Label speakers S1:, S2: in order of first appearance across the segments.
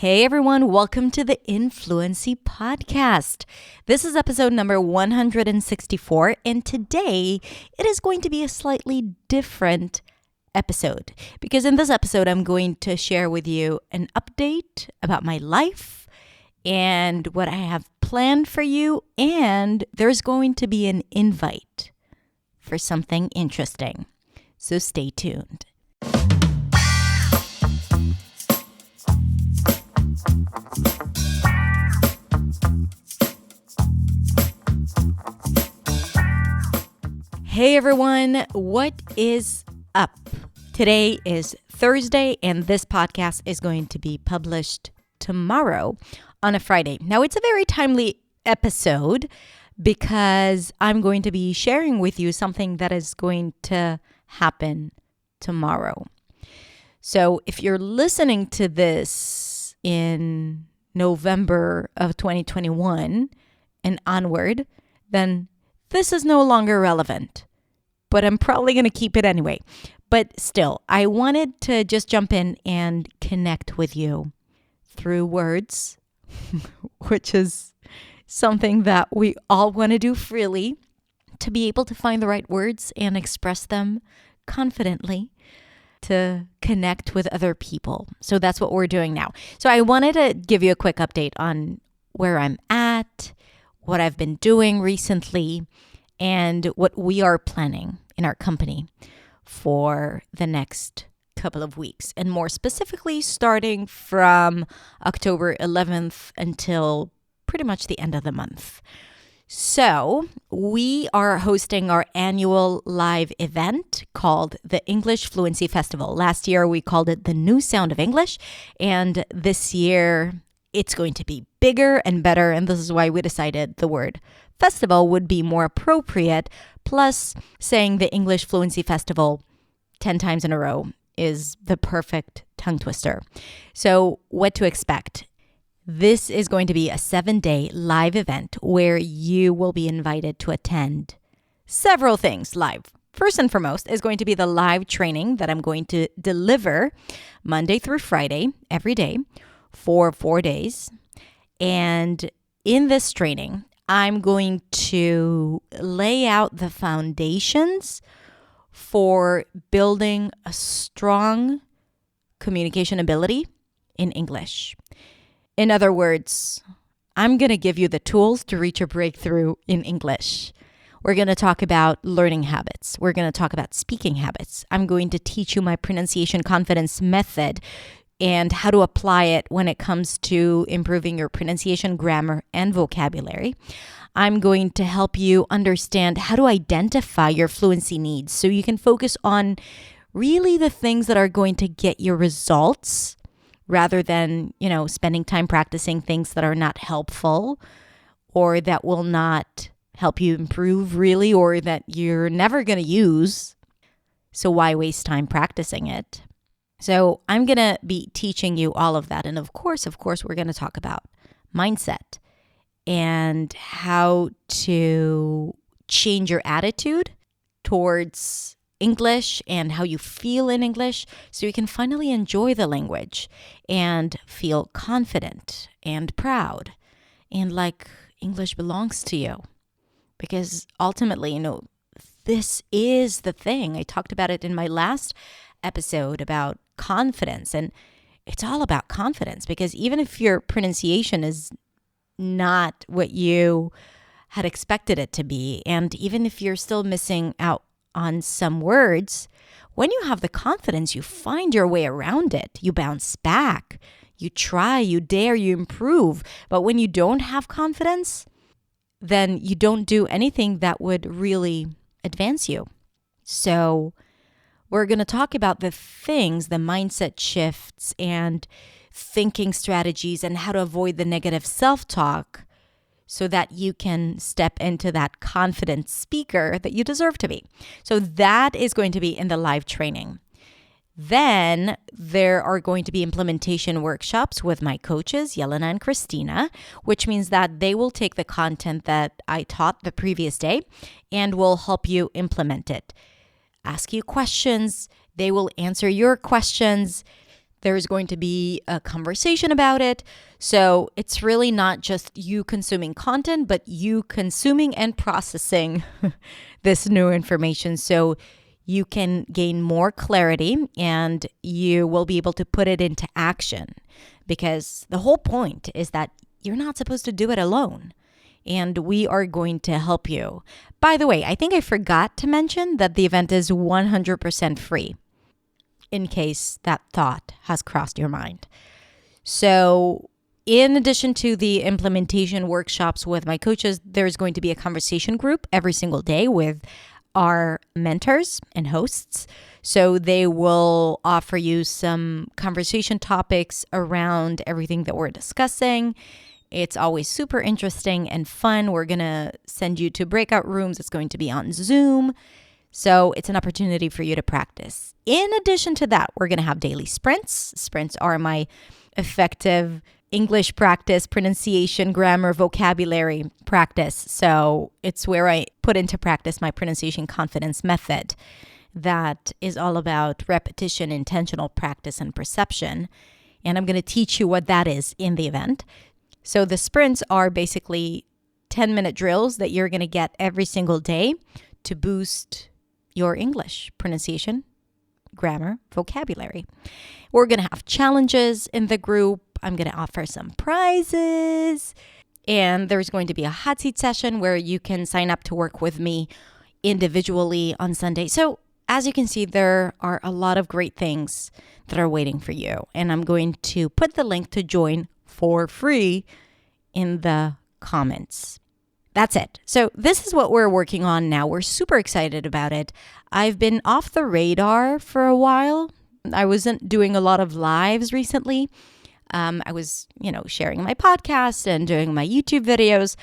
S1: Hey everyone, welcome to the Influency Podcast. This is episode number 164, and today it is going to be a slightly different episode because in this episode I'm going to share with you an update about my life and what I have planned for you, and there's going to be an invite for something interesting. So stay tuned. Hey everyone, what is up? Today is Thursday and this podcast is going to be published tomorrow on a Friday. Now it's a very timely episode because I'm going to be sharing with you something that is going to happen tomorrow. So if you're listening to this in November of 2021 and onward, then this is no longer relevant, but I'm probably going to keep it anyway. But still, I wanted to just jump in and connect with you through words, which is something that we all want to do freely, to be able to find the right words and express them confidently, to connect with other people. So that's what we're doing now. So I wanted to give you a quick update on where I'm at, what I've been doing recently, and what we are planning in our company for the next couple of weeks. And more specifically, starting from October 11th until pretty much the end of the month. So we are hosting our annual live event called the English Fluency Festival. Last year, we called it the New Sound of English. And this year, it's going to be bigger and better. And this is why we decided the word festival would be more appropriate. Plus, saying the English Fluency Festival 10 times in a row is the perfect tongue twister. So what to expect? This is going to be a 7-day live event where you will be invited to attend several things live. First and foremost is going to be the live training that I'm going to deliver Monday through Friday, every day, for 4 days. And in this training, I'm going to lay out the foundations for building a strong communication ability in English. In other words, I'm going to give you the tools to reach a breakthrough in English. We're going to talk about learning habits. We're going to talk about speaking habits. I'm going to teach you my pronunciation confidence method and how to apply it when it comes to improving your pronunciation, grammar, and vocabulary. I'm going to help you understand how to identify your fluency needs so you can focus on really the things that are going to get you results rather than, spending time practicing things that are not helpful or that will not help you improve really or that you're never going to use. So why waste time practicing it? So I'm going to be teaching you all of that. And of course, we're going to talk about mindset and how to change your attitude towards English and how you feel in English so you can finally enjoy the language and feel confident and proud and like English belongs to you. Because ultimately, this is the thing. I talked about it in my last episode about confidence, and it's all about confidence because even if your pronunciation is not what you had expected it to be, and even if you're still missing out on some words, when you have the confidence, you find your way around it. You bounce back, you try, you dare, you improve. But when you don't have confidence, then you don't do anything that would really advance you. So we're going to talk about the things, the mindset shifts and thinking strategies and how to avoid the negative self-talk so that you can step into that confident speaker that you deserve to be. So that is going to be in the live training. Then there are going to be implementation workshops with my coaches, Yelena and Christina, which means that they will take the content that I taught the previous day and will help you implement it. Ask you questions. They will answer your questions. There's going to be a conversation about it. So it's really not just you consuming content, but you consuming and processing this new information. So you can gain more clarity and you will be able to put it into action, because the whole point is that you're not supposed to do it alone. And we are going to help you. By the way, I think I forgot to mention that the event is 100% free, in case that thought has crossed your mind. So in addition to the implementation workshops with my coaches, there's going to be a conversation group every single day with our mentors and hosts. So they will offer you some conversation topics around everything that we're discussing. It's always super interesting and fun. We're going to send you to breakout rooms. It's going to be on Zoom. So it's an opportunity for you to practice. In addition to that, we're going to have daily sprints. Sprints are my effective English practice, pronunciation, grammar, vocabulary practice. So it's where I put into practice my pronunciation confidence method that is all about repetition, intentional practice, and perception. And I'm going to teach you what that is in the event. So the sprints are basically 10-minute drills that you're going to get every single day to boost your English pronunciation, grammar, vocabulary. We're going to have challenges in the group. I'm going to offer some prizes. And there's going to be a hot seat session where you can sign up to work with me individually on Sunday. So as you can see, there are a lot of great things that are waiting for you. And I'm going to put the link to join for free in the comments. That's it. So this is what we're working on now. We're super excited about it. I've been off the radar for a while. I wasn't doing a lot of lives recently. I was, sharing my podcast and doing my YouTube videos,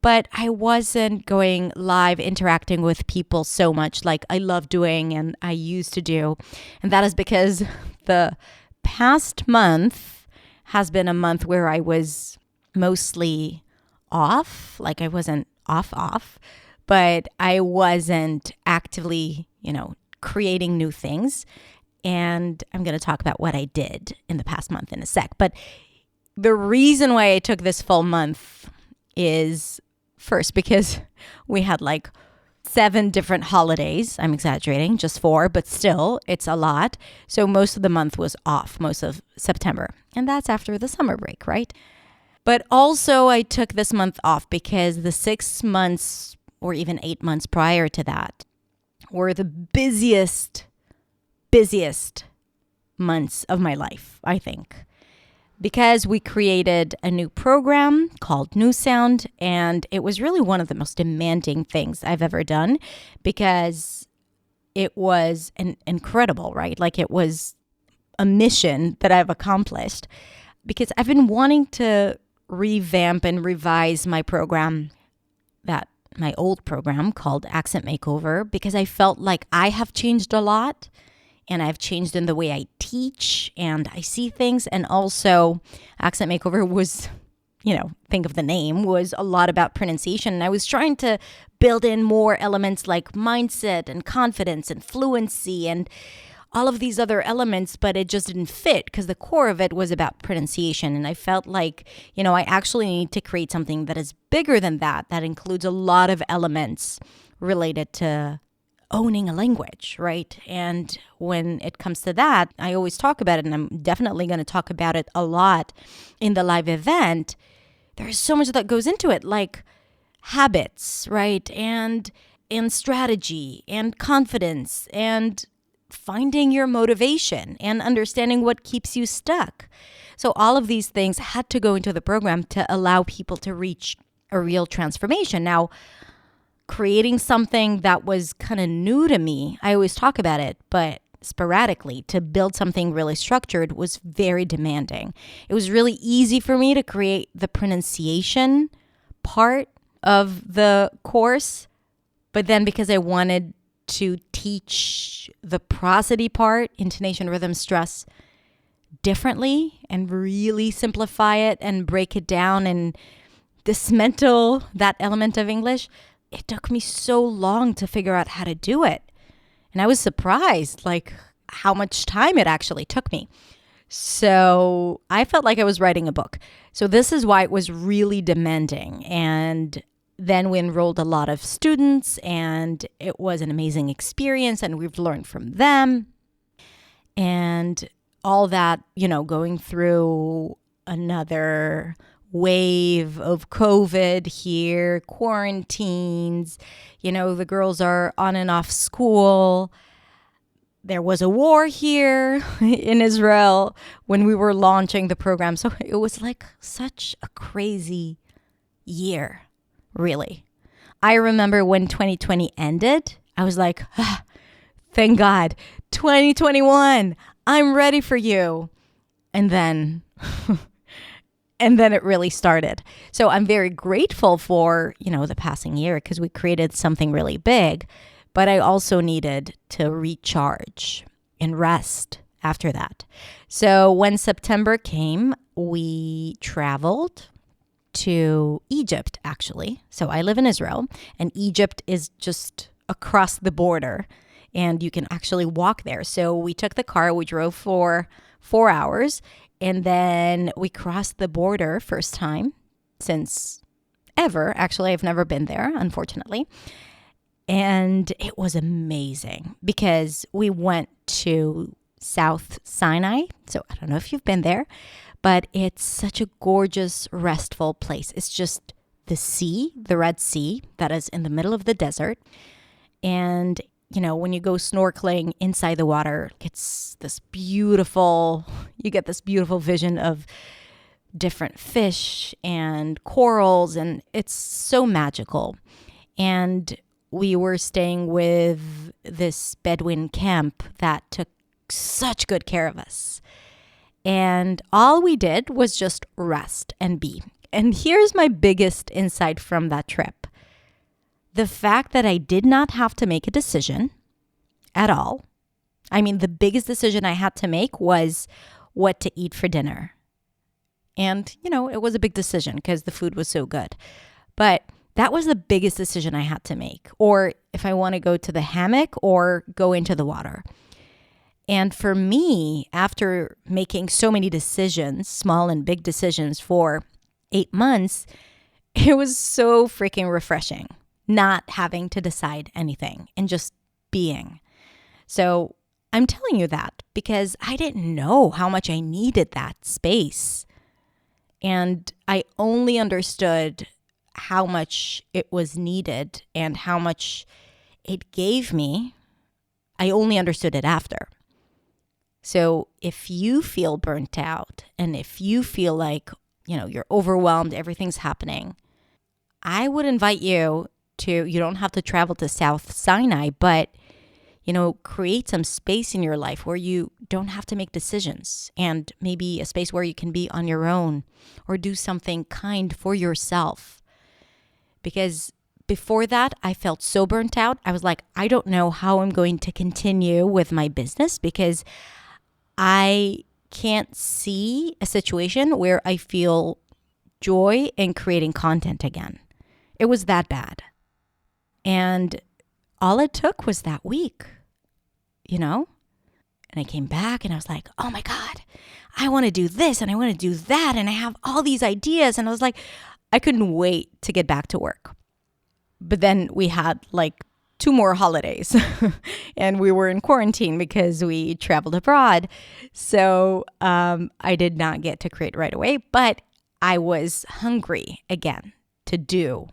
S1: but I wasn't going live interacting with people so much like I love doing and I used to do. And that is because the past month has been a month where I was mostly off, like I wasn't off, but I wasn't actively, creating new things. And I'm going to talk about what I did in the past month in a sec. But the reason why I took this full month is first because we had like 7 different holidays. I'm exaggerating, just 4, but still, it's a lot. So most of the month was off, most of September. And that's after the summer break, right? But also I took this month off because the 6 months or even 8 months prior to that were the busiest months of my life, I think. Because we created a new program called New Sound, and it was really one of the most demanding things I've ever done because it was incredible, right? Like it was a mission that I've accomplished because I've been wanting to revamp and revise my program, my old program called Accent Makeover, because I felt like I have changed a lot. And I've changed in the way I teach and I see things. And also, Accent Makeover was, think of the name, was a lot about pronunciation. And I was trying to build in more elements like mindset and confidence and fluency and all of these other elements, but it just didn't fit because the core of it was about pronunciation. And I felt like, I actually need to create something that is bigger than that includes a lot of elements related to owning a language, right? And when it comes to that, I always talk about it, and I'm definitely going to talk about it a lot in the live event. There's so much that goes into it, like habits, right? And strategy and confidence and finding your motivation and understanding what keeps you stuck. So all of these things had to go into the program to allow people to reach a real transformation. Now, creating something that was kind of new to me, I always talk about it, but sporadically, to build something really structured was very demanding. It was really easy for me to create the pronunciation part of the course, but then because I wanted to teach the prosody part, intonation, rhythm, stress, differently and really simplify it and break it down and dismantle that element of English, it took me so long to figure out how to do it. And I was surprised, like, how much time it actually took me. So I felt like I was writing a book. So this is why it was really demanding. And then we enrolled a lot of students, and it was an amazing experience, and we've learned from them. And all that, going through another wave of COVID here, quarantines, the girls are on and off school. There was a war here in Israel when we were launching the program. So it was like such a crazy year, really. I remember when 2020 ended, I was like, thank God, 2021, I'm ready for you. And then, it really started. So I'm very grateful for, the passing year because we created something really big. But I also needed to recharge and rest after that. So when September came, we traveled to Egypt, actually. So I live in Israel, and Egypt is just across the border, and you can actually walk there. So we took the car, we drove for 4 hours, and then we crossed the border first time since ever. Actually, I've never been there, unfortunately. And it was amazing because we went to South Sinai. So I don't know if you've been there, but it's such a gorgeous, restful place. It's just the sea, the Red Sea, that is in the middle of the desert. And, when you go snorkeling inside the water, it's you get this beautiful vision of different fish and corals, and it's so magical. And we were staying with this Bedouin camp that took such good care of us. And all we did was just rest and be. And here's my biggest insight from that trip. The fact that I did not have to make a decision at all. I mean, the biggest decision I had to make was what to eat for dinner. And, it was a big decision because the food was so good. But that was the biggest decision I had to make, or if I want to go to the hammock or go into the water. And for me, after making so many decisions, small and big decisions for 8 months, it was so freaking refreshing not having to decide anything and just being. So I'm telling you that because I didn't know how much I needed that space. And I only understood how much it was needed and how much it gave me. I only understood it after. So if you feel burnt out and if you feel like, you're overwhelmed, everything's happening, I would invite you don't have to travel to South Sinai, but, create some space in your life where you don't have to make decisions, and maybe a space where you can be on your own or do something kind for yourself. Because before that, I felt so burnt out. I was like, I don't know how I'm going to continue with my business because I can't see a situation where I feel joy in creating content again. It was that bad. And all it took was that week, And I came back and I was like, oh my God, I want to do this and I want to do that. And I have all these ideas. And I was like, I couldn't wait to get back to work. But then we had like 2 more holidays and we were in quarantine because we traveled abroad. So I did not get to create right away, but I was hungry again to do.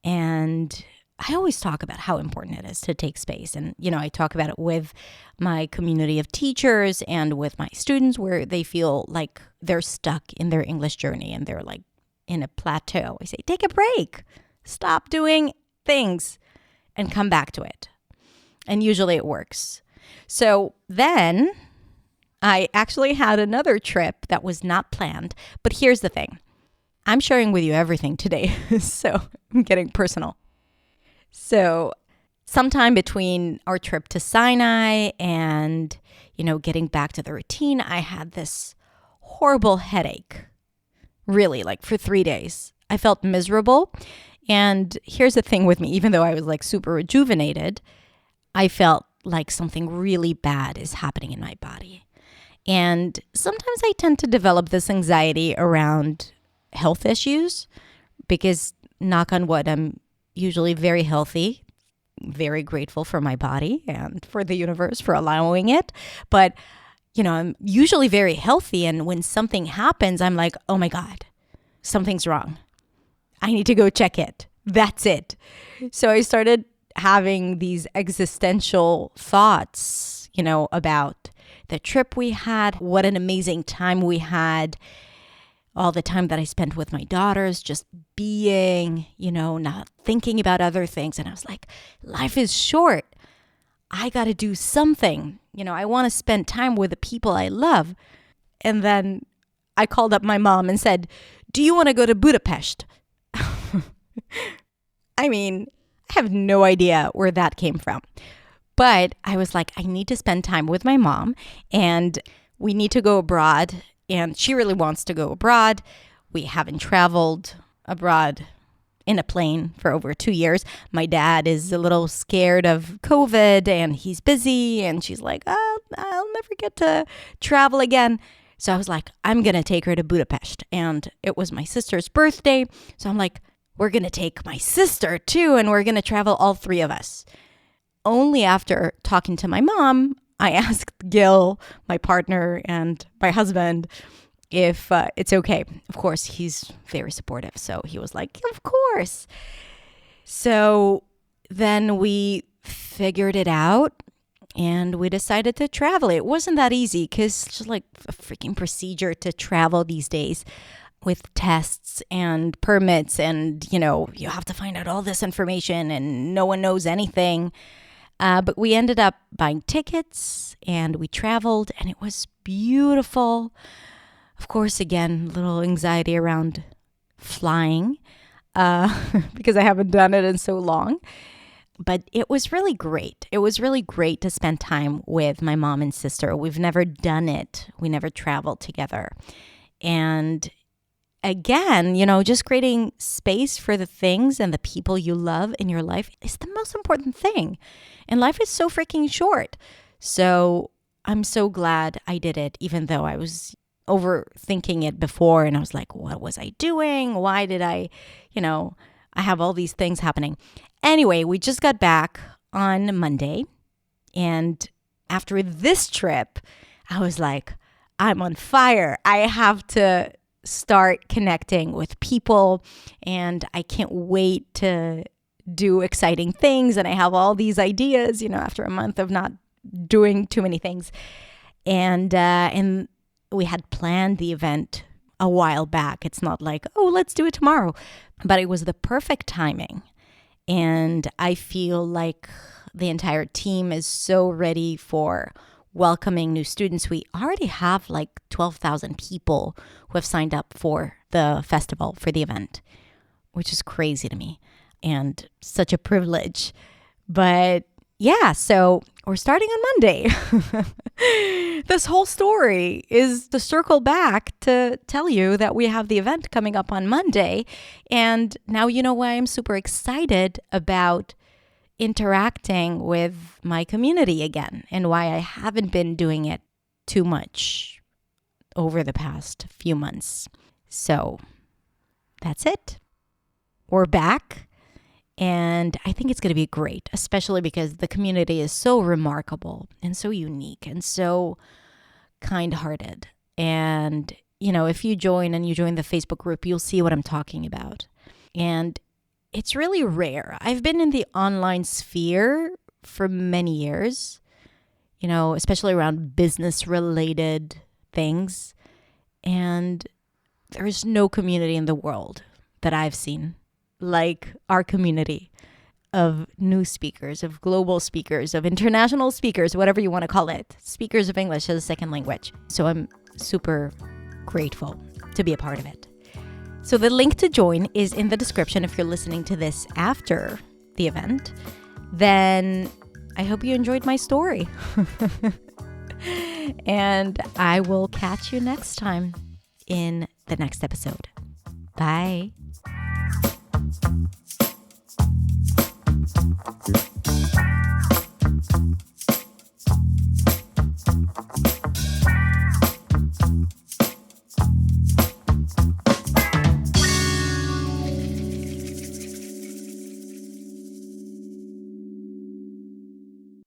S1: And I always talk about how important it is to take space. And, I talk about it with my community of teachers and with my students where they feel like they're stuck in their English journey and they're like in a plateau. I say, take a break, stop doing things and come back to it. And usually it works. So then I actually had another trip that was not planned. But here's the thing. I'm sharing with you everything today. So I'm getting personal. So sometime between our trip to Sinai and, getting back to the routine, I had this horrible headache. Really, like for 3 days. I felt miserable. And here's the thing with me, even though I was like super rejuvenated, I felt like something really bad is happening in my body. And sometimes I tend to develop this anxiety around health issues because, knock on wood, I'm usually very healthy, very grateful for my body and for the universe for allowing it. But, I'm usually very healthy. And when something happens, I'm like, oh my God, something's wrong. I need to go check it. That's it. So I started having these existential thoughts, about the trip we had, what an amazing time we had, all the time that I spent with my daughters, just being, not thinking about other things. And I was like, life is short. I got to do something. I want to spend time with the people I love. And then I called up my mom and said, do you want to go to Budapest? I mean, I have no idea where that came from. But I was like, I need to spend time with my mom and we need to go abroad. And she really wants to go abroad. We haven't traveled abroad in a plane for over 2 years. My dad is a little scared of COVID and he's busy. And she's like, oh, I'll never get to travel again. So I was like, I'm going to take her to Budapest. And it was my sister's birthday. So I'm like, we're going to take my sister too. And we're going to travel all three of us. Only after talking to my mom, I asked Gil, my partner and my husband, if it's okay. Of course, he's very supportive. So he was like, of course. So then we figured it out and we decided to travel. It wasn't that easy because it's just like a freaking procedure to travel these days with tests and permits. And, you have to find out all this information and no one knows anything. But we ended up buying tickets and we traveled and it was beautiful. Of course, again, a little anxiety around flying because I haven't done it in so long. But it was really great. It was really great to spend time with my mom and sister. We've never done it. We never traveled together. And again, just creating space for the things and the people you love in your life is the most important thing. And life is so freaking short. So I'm so glad I did it, even though I was overthinking it before. And I was like, what was I doing? Why did I have all these things happening. Anyway, we just got back on Monday. And after this trip, I was like, I'm on fire. I have to start connecting with people and I can't wait to do exciting things. And I have all these ideas, after a month of not doing too many things. And we had planned the event a while back. It's not like, oh, let's do it tomorrow. But it was the perfect timing. And I feel like the entire team is so ready for welcoming new students. We already have like 12,000 people who have signed up for the festival, for the event, which is crazy to me and such a privilege. But yeah, so we're starting on Monday. This whole story is to circle back to tell you that we have the event coming up on Monday. And now you know why I'm super excited about interacting with my community again and why I haven't been doing it too much over the past few months. So that's it. We're back. And I think it's going to be great, especially because the community is so remarkable and so unique and so kind-hearted. And, if you join the Facebook group, you'll see what I'm talking about. And it's really rare. I've been in the online sphere for many years, especially around business-related things. And there's no community in the world that I've seen like our community of new speakers, of global speakers, of international speakers, whatever you want to call it, speakers of English as a second language. So I'm super grateful to be a part of it. So the link to join is in the description if you're listening to this after the event. Then I hope you enjoyed my story. And I will catch you next time in the next episode. Bye.